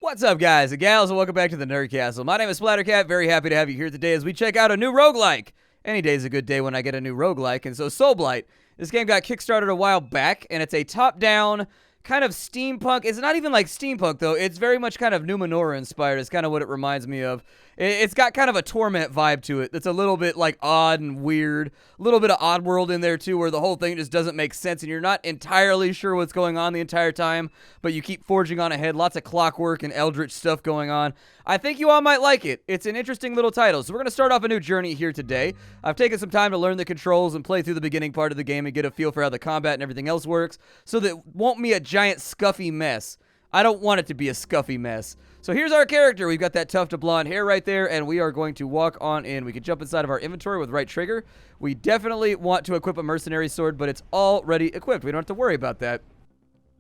What's up, guys and gals, and welcome back to the Nerd Castle. My name is Splattercat. Very happy to have you here today as we check out a new roguelike. Any day is a good day when I get a new roguelike, and so Soulblight. This game got kickstarted a while back, and it's a top-down kind of steampunk. It's not even like steampunk, though. It's very much kind of Numenora inspired. It's kind of what it reminds me of. It's got kind of a Torment vibe to it that's a little bit like odd and weird. A little bit of Oddworld in there too, where the whole thing just doesn't make sense and you're not entirely sure what's going on the entire time, but you keep forging on ahead. Lots of Clockwork and Eldritch stuff going on. I think you all might like it. It's an interesting little title. So we're going to start off a new journey here today. I've taken some time to learn the controls and play through the beginning part of the game and get a feel for how the combat and everything else works so that it won't be a giant scuffy mess. I don't want it to be a scuffy mess. So here's our character. We've got that tufted blonde hair right there, and we are going to walk on in. We can jump inside of our inventory with right trigger. We definitely want to equip a mercenary sword, but it's already equipped. We don't have to worry about that.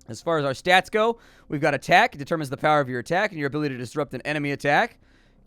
As far as our stats go, we've got attack. It determines the power of your attack and your ability to disrupt an enemy attack.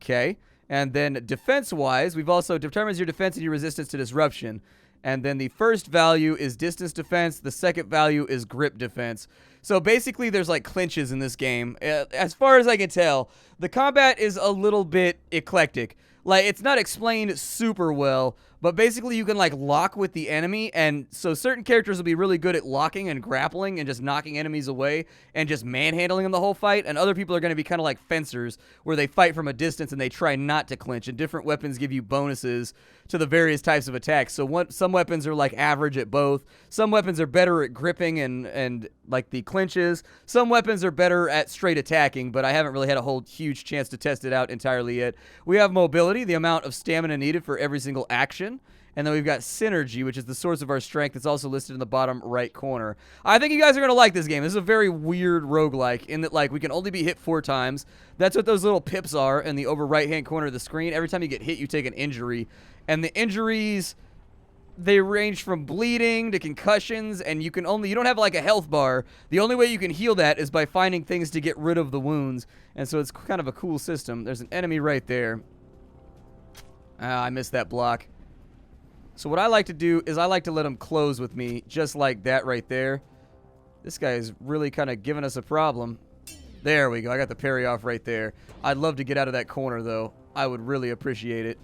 Okay. And then defense-wise, we've also determines your defense and your resistance to disruption. And then the first value is distance defense. The second value is grip defense. So basically, there's like clinches in this game. As far as I can tell, the combat is a little bit eclectic. Like, it's not explained super well, but basically you can like lock with the enemy, and so certain characters will be really good at locking and grappling and just knocking enemies away and just manhandling them the whole fight, and other people are going to be kind of like fencers where they fight from a distance and they try not to clinch, and different weapons give you bonuses to the various types of attacks. So some weapons are like average at both. Some weapons are better at gripping and like the clinches. Some weapons are better at straight attacking, but I haven't really had a whole huge chance to test it out entirely yet. We have mobility, the amount of stamina needed for every single action. And then we've got synergy, which is the source of our strength. It's also listed in the bottom right corner. I think you guys are going to like this game. This is a very weird roguelike in that, like, we can only be hit 4 times. That's what those little pips are in the over right-hand corner of the screen. Every time you get hit, you take an injury. And the injuries, they range from bleeding to concussions, and you don't have like a health bar. The only way you can heal that is by finding things to get rid of the wounds. And so it's kind of a cool system. There's an enemy right there. I missed that block. So what I like to do is I like to let him close with me, just like that right there. This guy is really kind of giving us a problem. There we go. I got the parry off right there. I'd love to get out of that corner, though. I would really appreciate it.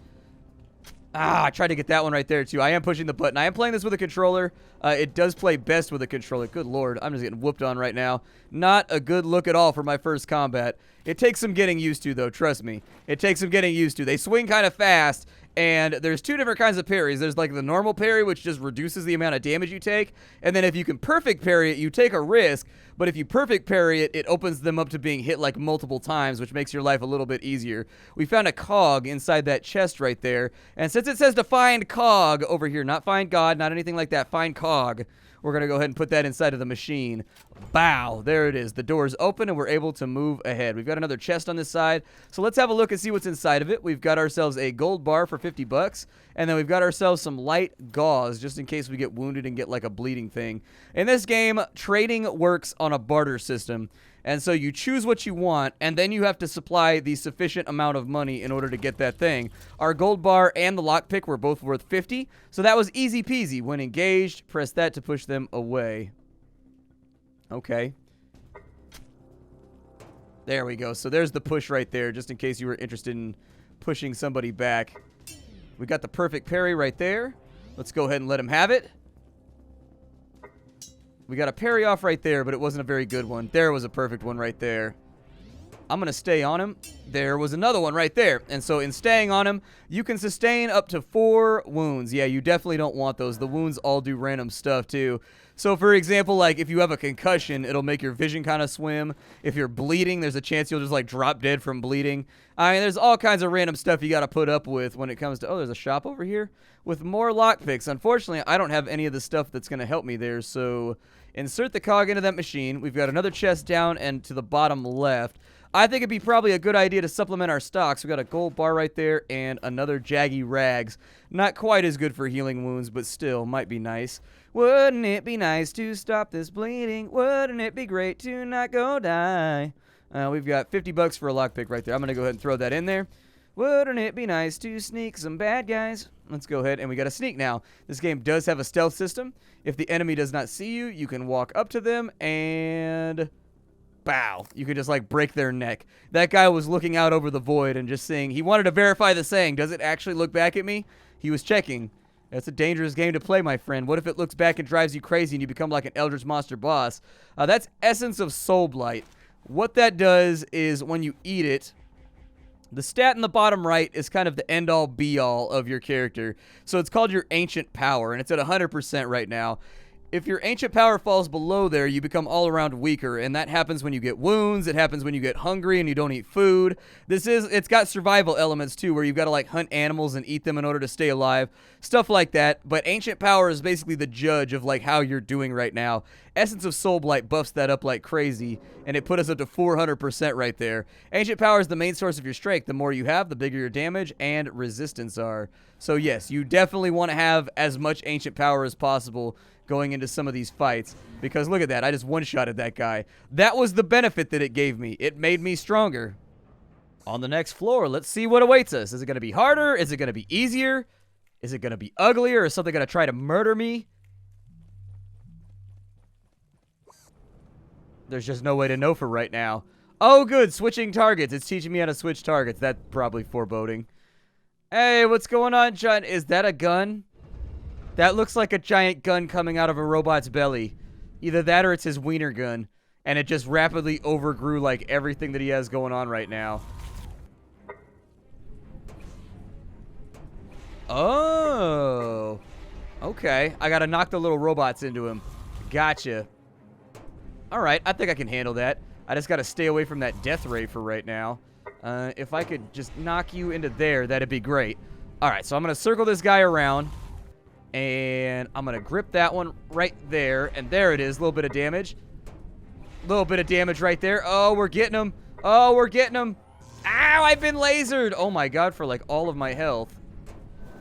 I tried to get that one right there, too. I am pushing the button. I am playing this with a controller. It does play best with a controller. Good lord. I'm just getting whooped on right now. Not a good look at all for my first combat. It takes some getting used to, though. Trust me. It takes some getting used to. They swing kind of fast, and there's 2 different kinds of parries. There's like the normal parry, which just reduces the amount of damage you take. And then if you can perfect parry it, you take a risk. But if you perfect parry it, it opens them up to being hit like multiple times, which makes your life a little bit easier. We found a cog inside that chest right there. And since it says to find cog over here, not find God, not anything like that, find cog, we're going to go ahead and put that inside of the machine. Bow. There it is. The door is open and we're able to move ahead. We've got another chest on this side. So let's have a look and see what's inside of it. We've got ourselves a gold bar for 50 bucks. And then we've got ourselves some light gauze just in case we get wounded and get like a bleeding thing. In this game, trading works on a barter system. And so you choose what you want, and then you have to supply the sufficient amount of money in order to get that thing. Our gold bar and the lockpick were both worth 50, so that was easy peasy. When engaged, press that to push them away. Okay. There we go. So there's the push right there, just in case you were interested in pushing somebody back. We got the perfect parry right there. Let's go ahead and let him have it. We got a parry off right there, but it wasn't a very good one. There was a perfect one right there. I'm going to stay on him. There was another one right there. And so in staying on him, you can sustain up to 4 wounds. Yeah, you definitely don't want those. The wounds all do random stuff too. So for example, like if you have a concussion, it'll make your vision kind of swim. If you're bleeding, there's a chance you'll just like drop dead from bleeding. I mean, there's all kinds of random stuff you got to put up with when it comes to... Oh, there's a shop over here with more lockpicks. Unfortunately, I don't have any of the stuff that's going to help me there. So insert the cog into that machine. We've got another chest down and to the bottom left. I think it'd be probably a good idea to supplement our stocks. We got a gold bar right there and another jaggy rags. Not quite as good for healing wounds, but still might be nice. Wouldn't it be nice to stop this bleeding? Wouldn't it be great to not go die? We've got 50 bucks for a lockpick right there. I'm going to go ahead and throw that in there. Wouldn't it be nice to sneak some bad guys? Let's go ahead, and we got a sneak now. This game does have a stealth system. If the enemy does not see you, you can walk up to them and bow. You could just, like, break their neck. That guy was looking out over the void and just saying, he wanted to verify the saying, does it actually look back at me? He was checking. That's a dangerous game to play, my friend. What if it looks back and drives you crazy and you become like an Eldritch Monster boss? That's Essence of Soulblight. What that does is when you eat it, the stat in the bottom right is kind of the end-all, be-all of your character. So it's called your Ancient Power, and it's at 100% right now. If your Ancient Power falls below there, you become all around weaker, and that happens when you get wounds, it happens when you get hungry and you don't eat food. It's got survival elements too, where you've got to like hunt animals and eat them in order to stay alive, stuff like that. But Ancient Power is basically the judge of like how you're doing right now. Essence of Soulblight buffs that up like crazy, and it put us up to 400% right there. Ancient Power is the main source of your strength. The more you have, the bigger your damage and resistance are. So yes, you definitely want to have as much Ancient Power as possible going into some of these fights, because look at that, I just one-shotted that guy. That was the benefit that it gave me. It made me stronger. On the next floor, let's see what awaits us. Is it going to be harder? Is it going to be easier? Is it going to be uglier? Is something going to try to murder me? There's just no way to know for right now. Oh, good, switching targets. It's teaching me how to switch targets. That's probably foreboding. Hey, what's going on, John? Is that a gun? That looks like a giant gun coming out of a robot's belly. Either that or it's his wiener gun. And it just rapidly overgrew like everything that he has going on right now. Oh. Okay. I gotta knock the little robots into him. Gotcha. Alright, I think I can handle that. I just gotta stay away from that death ray for right now. If I could just knock you into there, that'd be great. Alright, so I'm gonna circle this guy around. And I'm going to grip that one right there. And there it is. A little bit of damage. A little bit of damage right there. Oh, we're getting him. Oh, we're getting him. Ow, I've been lasered. Oh, my God, for like all of my health.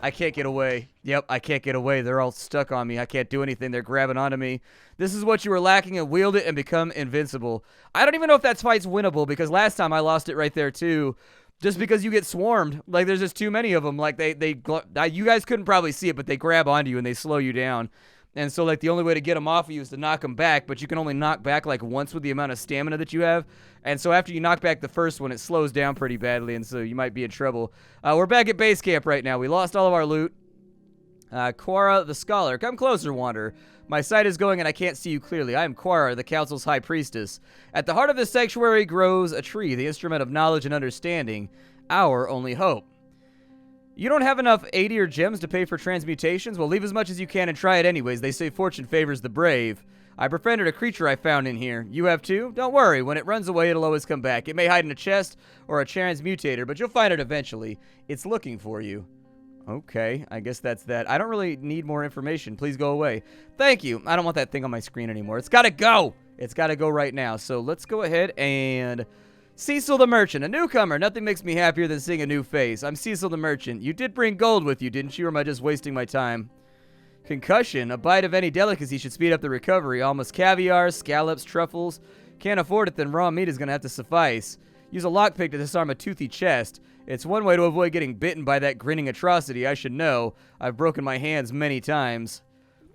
I can't get away. Yep, I can't get away. They're all stuck on me. I can't do anything. They're grabbing onto me. This is what you were lacking, and wield it and become invincible. I don't even know if that fight's winnable, because last time I lost it right there, too. Just because you get swarmed. Like, there's just too many of them. Like, you guys couldn't probably see it, but they grab onto you and they slow you down. And so, like, the only way to get them off of you is to knock them back, but you can only knock back, like, once with the amount of stamina that you have. And so after you knock back the first one, it slows down pretty badly, and so you might be in trouble. We're back at base camp right now. We lost all of our loot. Quara the Scholar. Come closer, Wanderer. My sight is going and I can't see you clearly. I am Quara, the Council's High Priestess. At the heart of this sanctuary grows a tree, the instrument of knowledge and understanding, our only hope. You don't have enough 80 or gems to pay for transmutations? Well, leave as much as you can and try it anyways. They say fortune favors the brave. I befriended a creature I found in here. You have too? Don't worry. When it runs away, it'll always come back. It may hide in a chest or a transmutator, but you'll find it eventually. It's looking for you. Okay, I guess that's that. I don't really need more information. Please go away. Thank you. I don't want that thing on my screen anymore. It's got to go. It's got to go right now. So let's go ahead and... Cecil the Merchant, a newcomer. Nothing makes me happier than seeing a new face. I'm Cecil the Merchant. You did bring gold with you, didn't you? Or am I just wasting my time? Concussion. A bite of any delicacy should speed up the recovery. Almost caviar, scallops, truffles. Can't afford it, then raw meat is going to have to suffice. Use a lockpick to disarm a toothy chest. It's one way to avoid getting bitten by that grinning atrocity. I should know. I've broken my hands many times.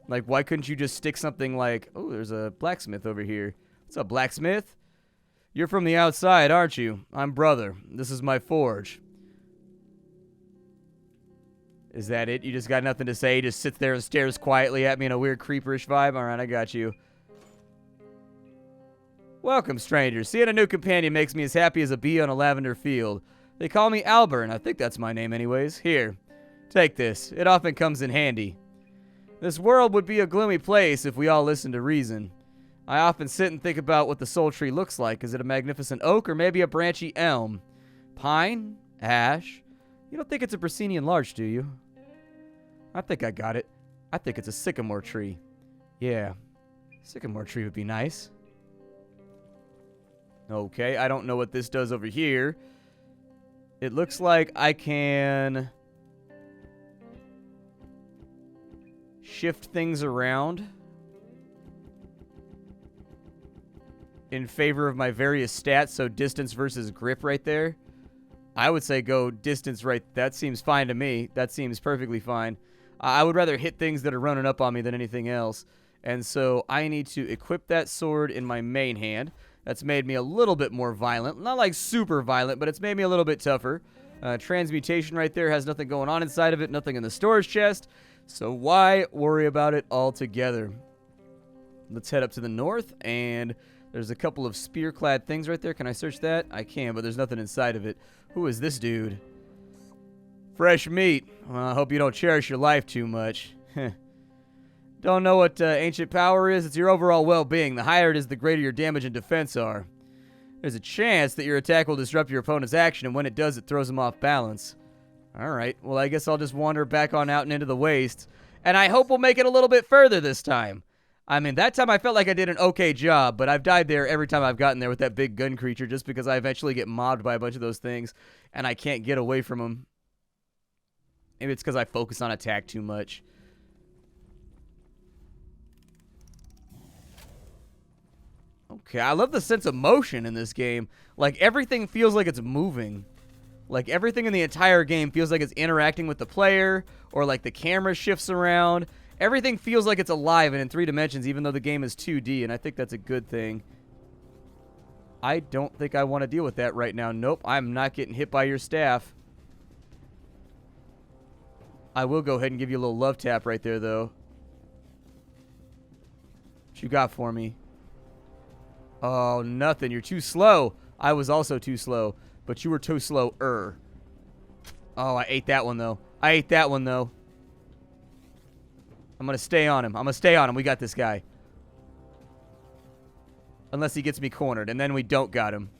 Like, why couldn't you just stick something like... Oh, there's a blacksmith over here. What's up, blacksmith? You're from the outside, aren't you? I'm brother. This is my forge. Is that it? You just got nothing to say? Just sits there and stares quietly at me in a weird creeperish vibe? Alright, I got you. Welcome, stranger. Seeing a new companion makes me as happy as a bee on a lavender field. They call me Albert, I think that's my name anyways. Here, take this. It often comes in handy. This world would be a gloomy place if we all listened to reason. I often sit and think about what the soul tree looks like. Is it a magnificent oak or maybe a branchy elm? Pine? Ash? You don't think it's a Brasinian larch, do you? I think I got it. I think it's a sycamore tree. Yeah, sycamore tree would be nice. Okay, I don't know what this does over here. It looks like I can shift things around in favor of my various stats, so distance versus grip right there. I would say go distance right. That seems fine to me. That seems perfectly fine. I would rather hit things that are running up on me than anything else. And so I need to equip that sword in my main hand. That's made me a little bit more violent. Not like super violent, but it's made me a little bit tougher. Transmutation right there has nothing going on inside of it, nothing in the storage chest. So why worry about it altogether? Let's head up to the north, and there's a couple of spear-clad things right there. Can I search that? I can, but there's nothing inside of it. Who is this dude? Fresh meat. Well, I hope you don't cherish your life too much. Don't know what ancient power is? It's your overall well-being. The higher it is, the greater your damage and defense are. There's a chance that your attack will disrupt your opponent's action, and when it does, it throws them off balance. Alright, well, I guess I'll just wander back on out and into the waste. And I hope we'll make it a little bit further this time. I mean, that time I felt like I did an okay job, but I've died there every time I've gotten there with that big gun creature just because I eventually get mobbed by a bunch of those things, and I can't get away from them. Maybe it's because I focus on attack too much. Okay, I love the sense of motion in this game. Like, everything feels like it's moving. Like, everything in the entire game feels like it's interacting with the player, or like the camera shifts around. Everything feels like it's alive and in 3 dimensions, even though the game is 2D, and I think that's a good thing. I don't think I want to deal with that right now. Nope, I'm not getting hit by your staff. I will go ahead and give you a little love tap right there, though. What you got for me? Oh, nothing. You're too slow. I was also too slow, but you were too slow-er. Oh, I ate that one, though. I ate that one, though. I'm going to stay on him. I'm going to stay on him. We got this guy. Unless he gets me cornered, and then we don't got him.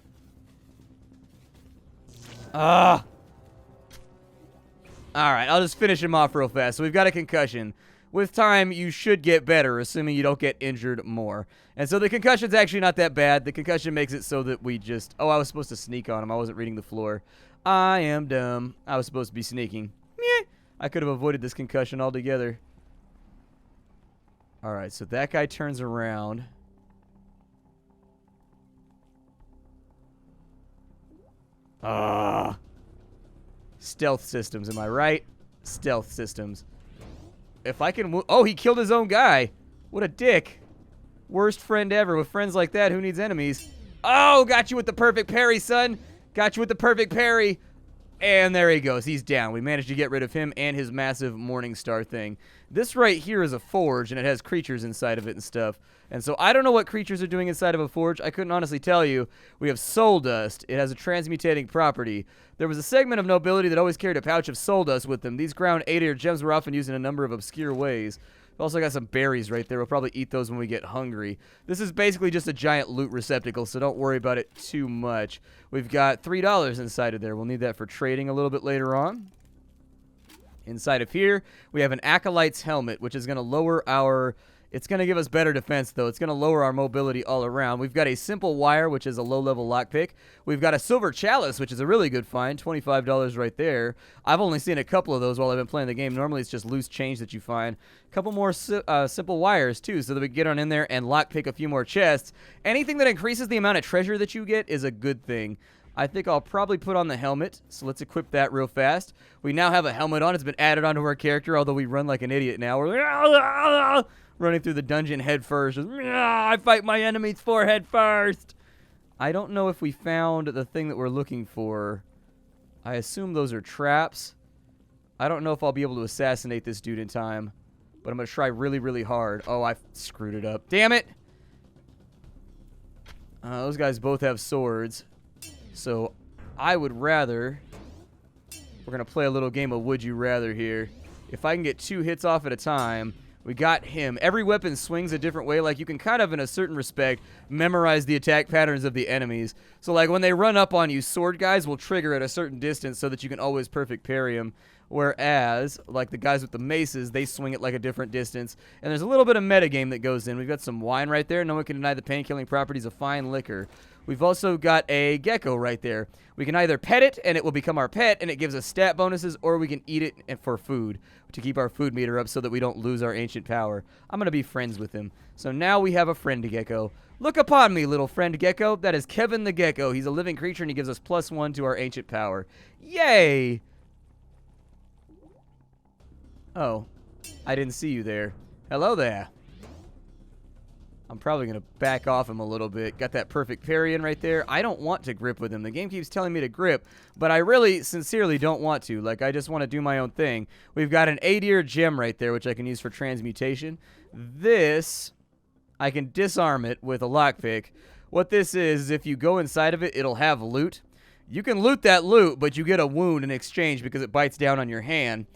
Ah! Alright, I'll just finish him off real fast. So we've got a concussion. With time, you should get better, assuming you don't get injured more. And so the concussion's actually not that bad. The concussion makes it so that we just... Oh, I was supposed to sneak on him. I wasn't reading the floor. I am dumb. I was supposed to be sneaking. Meh. I could have avoided this concussion altogether. Alright, so that guy turns around. Ah. Stealth systems, am I right? Stealth systems. If I can... Oh, he killed his own guy. What a dick. Worst friend ever. With friends like that, who needs enemies? Oh, got you with the perfect parry, son. Got you with the perfect parry. And there he goes. He's down. We managed to get rid of him and his massive Morningstar thing. This right here is a forge, and it has creatures inside of it and stuff. And so I don't know what creatures are doing inside of a forge. I couldn't honestly tell you. We have soul dust. It has a transmutating property. There was a segment of nobility that always carried a pouch of soul dust with them. These ground 8-ear gems were often used in a number of obscure ways. We've also got some berries right there. We'll probably eat those when we get hungry. This is basically just a giant loot receptacle, so don't worry about it too much. We've got $3 inside of there. We'll need that for trading a little bit later on. Inside of here, we have an Acolyte's helmet, which is going to lower our... It's going to give us better defense, though. It's going to lower our mobility all around. We've got a simple wire, which is a low-level lockpick. We've got a silver chalice, which is a really good find. $25 right there. I've only seen a couple of those while I've been playing the game. Normally, it's just loose change that you find. A couple more simple wires, too, so that we can get on in there and lockpick a few more chests. Anything that increases the amount of treasure that you get is a good thing. I think I'll probably put on the helmet, so let's equip that real fast. We now have a helmet on. It's been added onto our character, although we run like an idiot now. We're like, running through the dungeon head first. Just, I fight my enemies forehead first. I don't know if we found the thing that we're looking for. I assume those are traps. I don't know if I'll be able to assassinate this dude in time, but I'm going to try really, really hard. Oh, I screwed it up. Damn it! Those guys both have swords. So I would rather... We're going to play a little game of Would You Rather here. If I can get 2 hits off at a time... We got him. Every weapon swings a different way. Like, you can kind of, in a certain respect, memorize the attack patterns of the enemies. So, like, when they run up on you, sword guys will trigger at a certain distance so that you can always perfect parry them. Whereas, like, the guys with the maces, they swing it like a different distance. And there's a little bit of metagame that goes in. We've got some wine right there. No one can deny the pain-killing properties of fine liquor. We've also got a gecko right there. We can either pet it, and it will become our pet, and it gives us stat bonuses, or we can eat it for food to keep our food meter up so that we don't lose our ancient power. I'm going to be friends with him. So now we have a friend gecko. Look upon me, little friend gecko. That is Kevin the gecko. He's a living creature, and he gives us +1 to our ancient power. Yay! Oh, I didn't see you there. Hello there. I'm probably going to back off him a little bit. Got that perfect parry in right there. I don't want to grip with him. The game keeps telling me to grip, but I really sincerely don't want to. Like, I just want to do my own thing. We've got an A-tier gem right there, which I can use for transmutation. This, I can disarm it with a lockpick. What this is if you go inside of it, it'll have loot. You can loot that loot, but you get a wound in exchange because it bites down on your hand.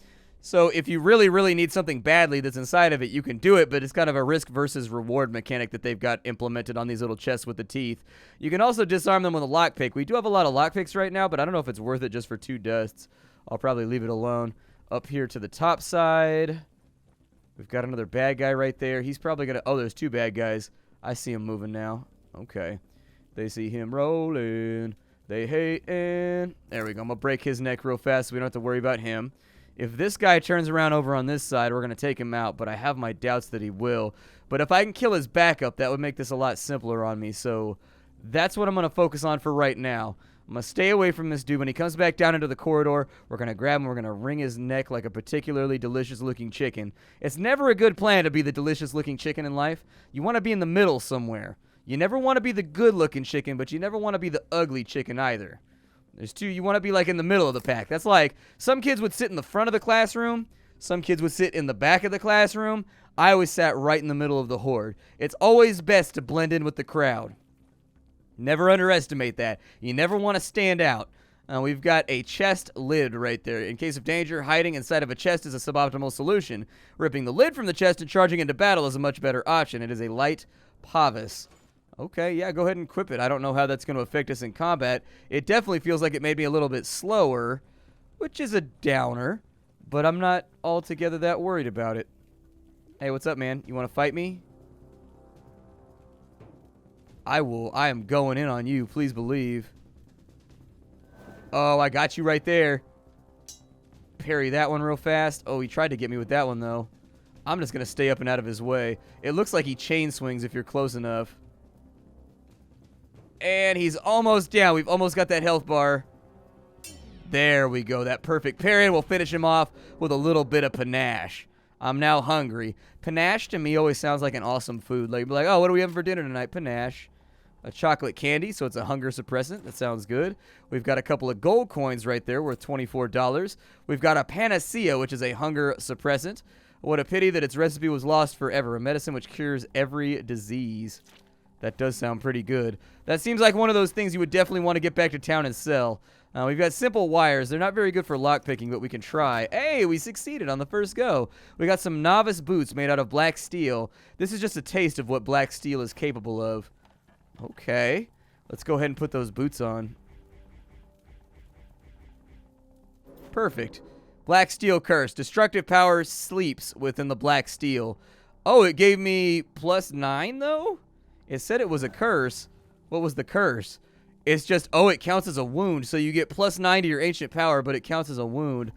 So if you really, really need something badly that's inside of it, you can do it, but it's kind of a risk versus reward mechanic that they've got implemented on these little chests with the teeth. You can also disarm them with a lockpick. We do have a lot of lockpicks right now, but I don't know if it's worth it just for 2 dusts. I'll probably leave it alone. Up here to the top side, we've got another bad guy right there. He's probably going to... Oh, there's 2 bad guys. I see him moving now. Okay. They see him rolling. They hating. There we go. I'm going to break his neck real fast so we don't have to worry about him. If this guy turns around over on this side, we're going to take him out, but I have my doubts that he will. But if I can kill his backup, that would make this a lot simpler on me. So that's what I'm going to focus on for right now. I'm going to stay away from this dude. When he comes back down into the corridor, we're going to grab him. We're going to wring his neck like a particularly delicious-looking chicken. It's never a good plan to be the delicious-looking chicken in life. You want to be in the middle somewhere. You never want to be the good-looking chicken, but you never want to be the ugly chicken either. There's 2. You want to be like in the middle of the pack. That's like some kids would sit in the front of the classroom. Some kids would sit in the back of the classroom. I always sat right in the middle of the horde. It's always best to blend in with the crowd. Never underestimate that. You never want to stand out. We've got a chest lid right there. In case of danger, hiding inside of a chest is a suboptimal solution. Ripping the lid from the chest and charging into battle is a much better option. It is a light Pavis. Okay, yeah, go ahead and equip it. I don't know how that's going to affect us in combat. It definitely feels like it made me a little bit slower, which is a downer, but I'm not altogether that worried about it. Hey, what's up, man? You want to fight me? I will. I am going in on you, please believe. Oh, I got you right there. Parry that one real fast. Oh, he tried to get me with that one, though. I'm just going to stay up and out of his way. It looks like he chain swings if you're close enough. And he's almost down. We've almost got that health bar. There we go. That perfect parry. We'll finish him off with a little bit of panache. I'm now hungry. Panache to me always sounds like an awesome food. Like, oh, what are we having for dinner tonight? Panache. A chocolate candy, so it's a hunger suppressant. That sounds good. We've got a couple of gold coins right there worth $24. We've got a panacea, which is a hunger suppressant. What a pity that its recipe was lost forever. A medicine which cures every disease. That does sound pretty good. That seems like one of those things you would definitely want to get back to town and sell. We've got simple wires. They're not very good for lockpicking, but we can try. Hey, we succeeded on the first go. We got some novice boots made out of black steel. This is just a taste of what black steel is capable of. Okay. Let's go ahead and put those boots on. Perfect. Black steel curse. Destructive power sleeps within the black steel. Oh, it gave me +9, though? It said it was a curse. What was the curse? It's just, oh, it counts as a wound. So you get +9 to your ancient power, but it counts as a wound.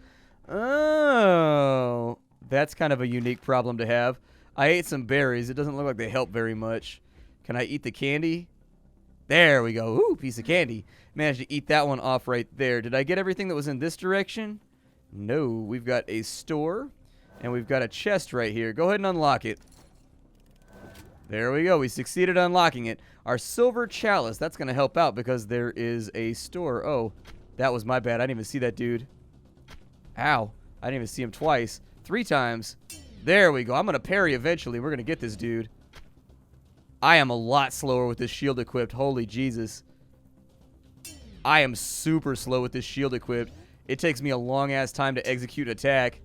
Oh, that's kind of a unique problem to have. I ate some berries. It doesn't look like they help very much. Can I eat the candy? There we go. Ooh, piece of candy. Managed to eat that one off right there. Did I get everything that was in this direction? No. We've got a store, and we've got a chest right here. Go ahead and unlock it. There we go. We succeeded unlocking it. Our silver chalice. That's going to help out because there is a store. Oh, that was my bad. I didn't even see that dude. Ow. I didn't even see him twice. 3 times. There we go. I'm going to parry eventually. We're going to get this dude. I am a lot slower with this shield equipped. Holy Jesus. I am super slow with this shield equipped. It takes me a long-ass time to execute attack.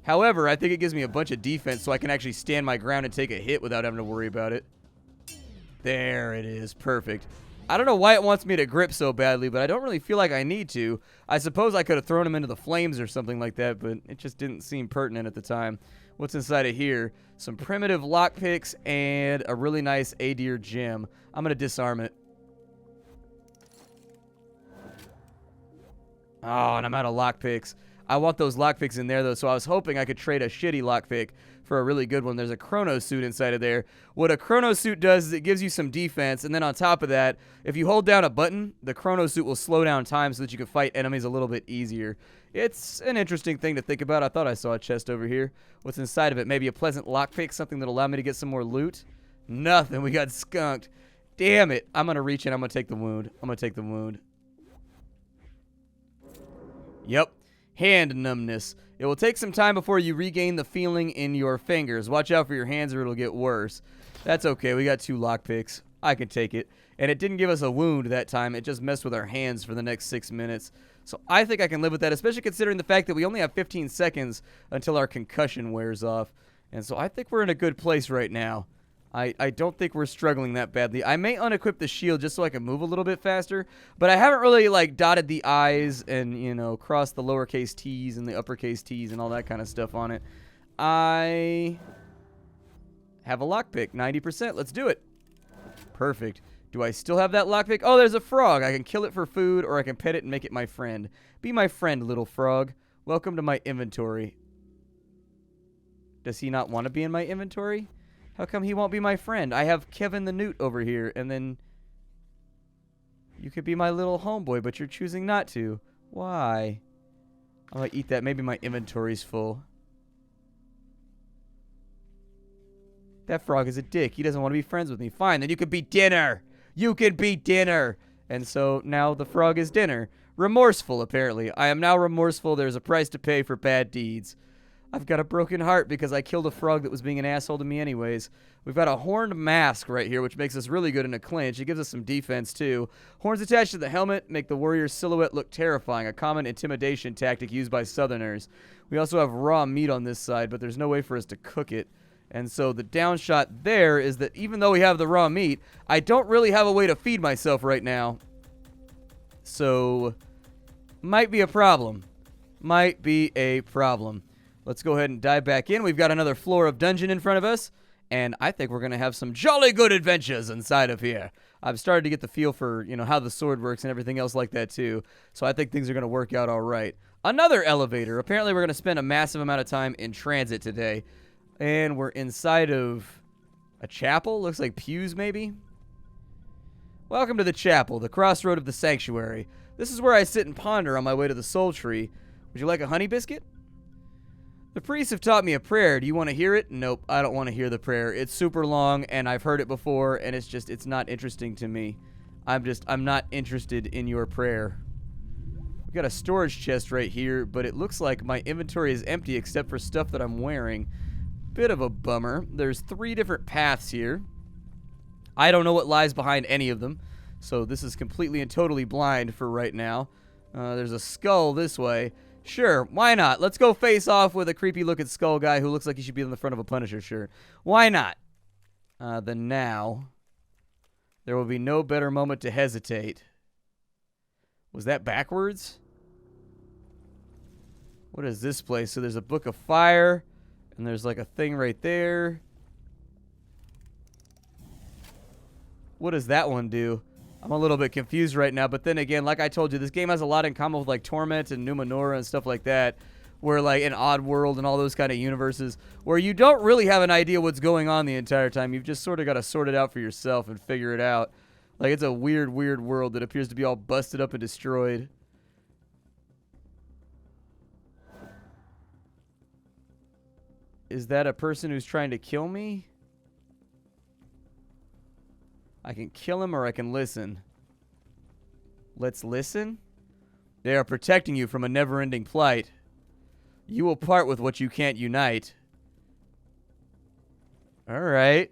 However, I think it gives me a bunch of defense so I can actually stand my ground and take a hit without having to worry about it. There it is. Perfect. I don't know why it wants me to grip so badly, but I don't really feel like I need to. I suppose I could have thrown him into the flames or something like that, but it just didn't seem pertinent at the time. What's inside of here? Some primitive lockpicks and a really nice A-tier gem. I'm going to disarm it. Oh, and I'm out of lockpicks. I want those lockpicks in there, though, so I was hoping I could trade a shitty lockpick for a really good one. There's a chrono suit inside of there. What a chrono suit does is it gives you some defense, and then on top of that, if you hold down a button, the chrono suit will slow down time so that you can fight enemies a little bit easier. It's an interesting thing to think about. I thought I saw a chest over here. What's inside of it? Maybe a pleasant lockpick, something that'll allow me to get some more loot? Nothing. We got skunked. Damn it. I'm going to reach in. I'm going to take the wound. I'm going to take the wound. Yep. Hand numbness. It will take some time before you regain the feeling in your fingers. Watch out for your hands or it'll get worse. That's okay. We got 2 lockpicks. I can take it. And it didn't give us a wound that time. It just messed with our hands for the next 6 minutes. So I think I can live with that, especially considering the fact that we only have 15 seconds until our concussion wears off. And so I think we're in a good place right now. I don't think we're struggling that badly. I may unequip the shield just so I can move a little bit faster, but I haven't really, like, dotted the I's and, you know, crossed the lowercase t's and the uppercase t's and all that kind of stuff on it. I have a lockpick, 90%. Let's do it. Perfect. Do I still have that lockpick? Oh, there's a frog. I can kill it for food, or I can pet it and make it my friend. Be my friend, little frog. Welcome to my inventory. Does he not want to be in my inventory? How come he won't be my friend? I have Kevin the Newt over here, and then you could be my little homeboy, but you're choosing not to. Why? I might eat that. Maybe my inventory's full. That frog is a dick. He doesn't want to be friends with me. Fine, then you could be dinner. You could be dinner. And so now the frog is dinner. Remorseful, apparently. I am now remorseful. There's a price to pay for bad deeds. I've got a broken heart because I killed a frog that was being an asshole to me anyways. We've got a horned mask right here, which makes us really good in a clinch. It gives us some defense, too. Horns attached to the helmet make the warrior's silhouette look terrifying, a common intimidation tactic used by Southerners. We also have raw meat on this side, but there's no way for us to cook it. And so the downshot there is that even though we have the raw meat, I don't really have a way to feed myself right now. So, might be a problem. Might be a problem. Let's go ahead and dive back in. We've got another floor of dungeon in front of us, and I think we're going to have some jolly good adventures inside of here. I've started to get the feel for, you know, how the sword works and everything else like that too, so I think things are going to work out all right. Another elevator. Apparently we're going to spend a massive amount of time in transit today, and we're inside of a chapel. Looks like pews maybe. Welcome to the chapel, the crossroad of the sanctuary. This is where I sit and ponder on my way to the soul tree. Would you like a honey biscuit? The priests have taught me a prayer. Do you want to hear it? Nope, I don't want to hear the prayer. It's super long, and I've heard it before, and it's not interesting to me. I'm not interested in your prayer. We've got a storage chest right here, but it looks like my inventory is empty except for stuff that I'm wearing. Bit of a bummer. There's 3 different paths here. I don't know what lies behind any of them, so this is completely and totally blind for right now. There's a skull this way. Sure, why not? Let's go face off with a creepy-looking skull guy who looks like he should be on the front of a Punisher shirt. Why not? Then now, there will be no better moment to hesitate. Was that backwards? What is this place? So there's a book of fire, and there's like a thing right there. What does that one do? I'm a little bit confused right now, but then again, like I told you, this game has a lot in common with like Torment and Numenora and stuff like that, where like in Oddworld and all those kind of universes, where you don't really have an idea what's going on the entire time. You've just sort of got to sort it out for yourself and figure it out. Like it's a weird, weird world that appears to be all busted up and destroyed. Is that a person who's trying to kill me? I can kill him or I can listen. Let's listen. They are protecting you from a never-ending plight. You will part with what you can't unite. All right.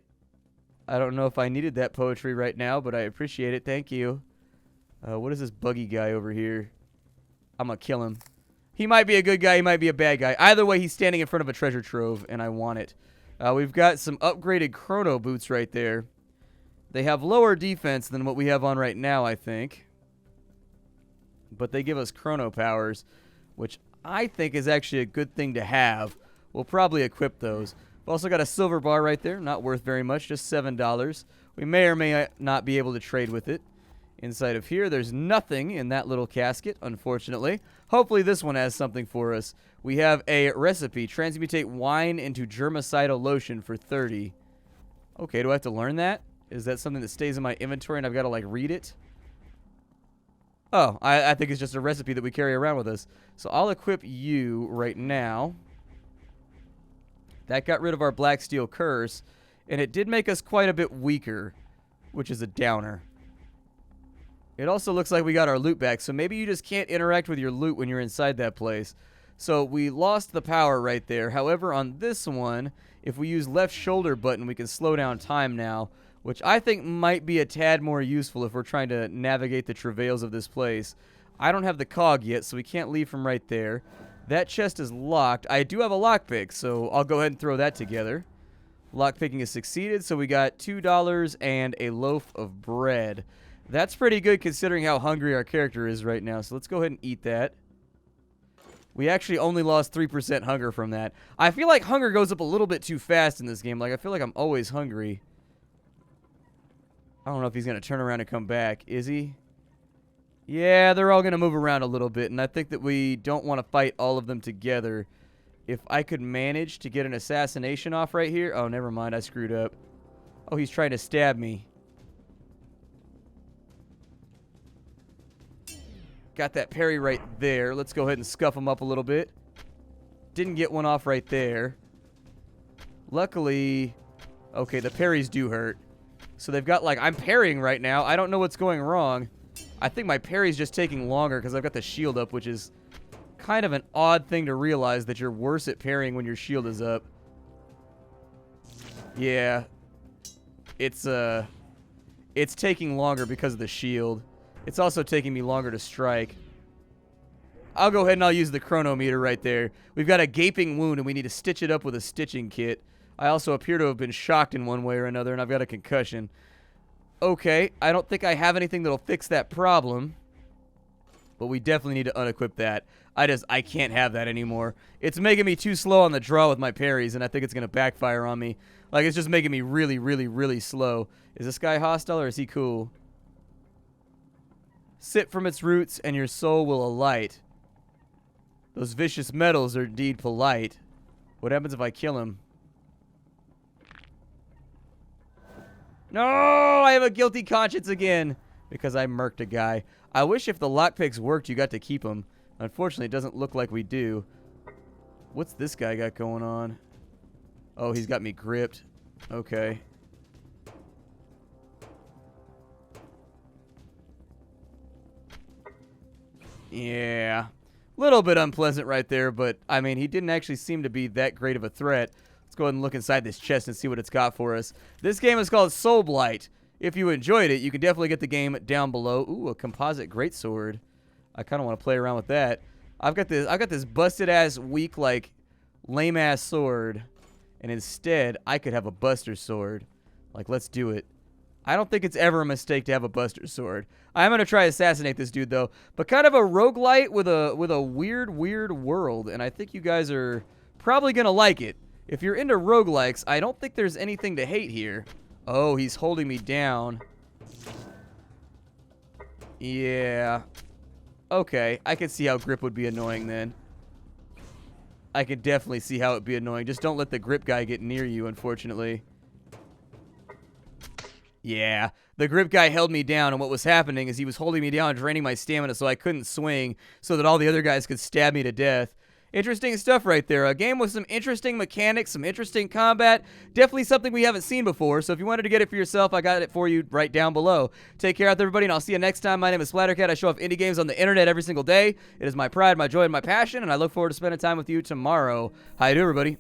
I don't know if I needed that poetry right now, but I appreciate it. Thank you. What is this buggy guy over here? I'm going to kill him. He might be a good guy. He might be a bad guy. Either way, he's standing in front of a treasure trove, and I want it. We've got some upgraded chrono boots right there. They have lower defense than what we have on right now, I think. But they give us chrono powers, which I think is actually a good thing to have. We'll probably equip those. We've also got a silver bar right there. Not worth very much, just $7. We may or may not be able to trade with it. Inside of here, there's nothing in that little casket, unfortunately. Hopefully this one has something for us. We have a recipe. Transmutate wine into germicidal lotion for 30. Okay, do I have to learn that? Is that something that stays in my inventory and I've got to, like, read it? Oh, I think it's just a recipe that we carry around with us. So I'll equip you right now. That got rid of our black steel curse. And it did make us quite a bit weaker, which is a downer. It also looks like we got our loot back, so maybe you just can't interact with your loot when you're inside that place. So we lost the power right there. However, on this one, if we use left shoulder button, we can slow down time now, which I think might be a tad more useful if we're trying to navigate the travails of this place. I don't have the cog yet, so we can't leave from right there. That chest is locked. I do have a lockpick, so I'll go ahead and throw that together. Lockpicking has succeeded, so we got $2 and a loaf of bread. That's pretty good considering how hungry our character is right now, so let's go ahead and eat that. We actually only lost 3% hunger from that. I feel like hunger goes up a little bit too fast in this game. Like, I feel like I'm always hungry. I don't know if he's going to turn around and come back. Is he? Yeah, they're all going to move around a little bit, and I think that we don't want to fight all of them together. If I could manage to get an assassination off right here. Oh, never mind. I screwed up. Oh, he's trying to stab me. Got that parry right there. Let's go ahead and scuff him up a little bit. Didn't get one off right there. Luckily, okay, the parries do hurt. So they've got, like, I'm parrying right now. I don't know what's going wrong. I think my parry's just taking longer because I've got the shield up, which is kind of an odd thing to realize, that you're worse at parrying when your shield is up. Yeah. It's taking longer because of the shield. It's also taking me longer to strike. I'll go ahead and I'll use the chronometer right there. We've got a gaping wound and we need to stitch it up with a stitching kit. I also appear to have been shocked in one way or another, and I've got a concussion. Okay, I don't think I have anything that'll fix that problem. But we definitely need to unequip that. I can't have that anymore. It's making me too slow on the draw with my parries, and I think it's going to backfire on me. Like, it's just making me really, really, really slow. Is this guy hostile or is he cool? Sit from its roots and your soul will alight. Those vicious metals are indeed polite. What happens if I kill him? No, I have a guilty conscience again because I murked a guy. I wish if the lockpicks worked, you got to keep them. Unfortunately, it doesn't look like we do. What's this guy got going on? Oh, he's got me gripped. Okay. Yeah. Little bit unpleasant right there, but, I mean, he didn't actually seem to be that great of a threat. Let's go ahead and look inside this chest and see what it's got for us. This game is called Soulblight. If you enjoyed it, you can definitely get the game down below. Ooh, a composite greatsword. I kind of want to play around with that. I've got this busted-ass, weak, like, lame-ass sword. And instead, I could have a buster sword. Like, let's do it. I don't think it's ever a mistake to have a buster sword. I'm going to try to assassinate this dude, though. But kind of a roguelite with a weird, weird world. And I think you guys are probably going to like it. If you're into roguelikes, I don't think there's anything to hate here. Oh, he's holding me down. Yeah. Okay, I can see how grip would be annoying then. I could definitely see how it would be annoying. Just don't let the grip guy get near you, unfortunately. Yeah, the grip guy held me down, and what was happening is he was holding me down, draining my stamina so I couldn't swing, so that all the other guys could stab me to death. Interesting stuff right there. A game with some interesting mechanics, some interesting combat. Definitely something we haven't seen before, so if you wanted to get it for yourself, I got it for you right down below. Take care out there, everybody, and I'll see you next time. My name is Splattercat. I show off indie games on the internet every single day. It is my pride, my joy, and my passion, and I look forward to spending time with you tomorrow. How you doing, everybody?